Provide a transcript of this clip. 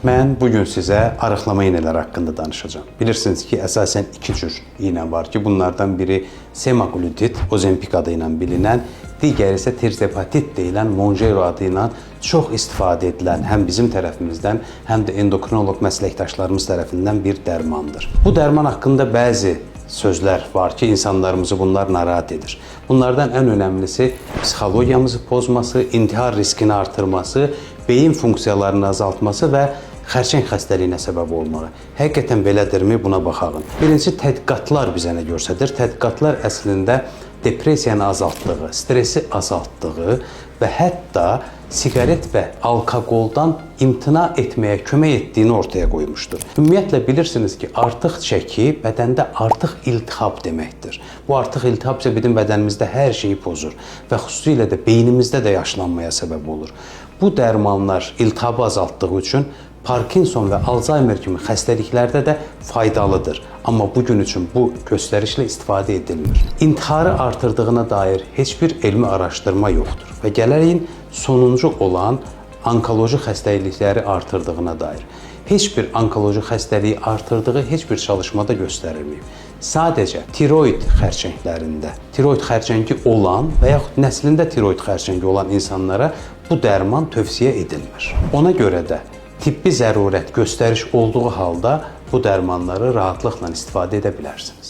Mən bugün sizə arıqlama iynələri haqqında danışacağım. Bilirsiniz ki, əsasən iki cür iynə var ki, bunlardan biri semaglutid, Ozempic adı ilə bilinən, digəri isə tirzepatit deyilən Mounjaro adı ilə çox istifadə edilən, həm bizim tərəfimizdən, həm də endokrinoloq məsləkdaşlarımız tərəfindən bir dərmandır. Bu dərman haqqında bəzi sözlər var ki, insanlarımızı bunlar narahat edir. Bunlardan ən önəmlisi psixologiyamızı pozması, intihar riskini artırması, beyin funksiyalarını azaltması və xərçəng xəstəliyinə səbəb olmağı. Həqiqətən belədirmi? Buna baxalım. Birinci, tədqiqatlar bizə nə göstərir? Tədqiqatlar əslində depressiyanı azaltdığı, stresi azaltdığı və hətta siqaret və alkoqoldan imtina etməyə kömək etdiyini ortaya qoymuşdur. Ümumiyyətlə bilirsiniz ki, artıq çəki bədəndə artıq iltihab deməkdir. Bu artıq iltihab isə bizim bədənimizdə hər şeyi pozur və xüsusilə də beynimizdə də yaşlanmaya səbəb olur. Bu dərmanlar iltihabı azaltdığı üçün Parkinson və Alzheimer kimi xəstəliklərdə də faydalıdır. Amma bugün üçün bu göstərişlə istifadə edilmir. İntiharı artırdığına dair heç bir elmi araşdırma yoxdur və gələyin sonuncu olan onkoloji xəstəlikləri artırdığına dair. Heç bir onkoloji xəstəliyi artırdığı heç bir çalışmada göstərilməyib. Sadəcə tiroid xərçənglərində, tiroid xərçəngi olan və yaxud nəslində tiroid xərçəngi olan insanlara bu dərman tövsiyə edilmir. Ona görə də tibbi zərurət göstəriş olduğu halda bu dərmanları rahatlıqla istifadə edə bilərsiniz.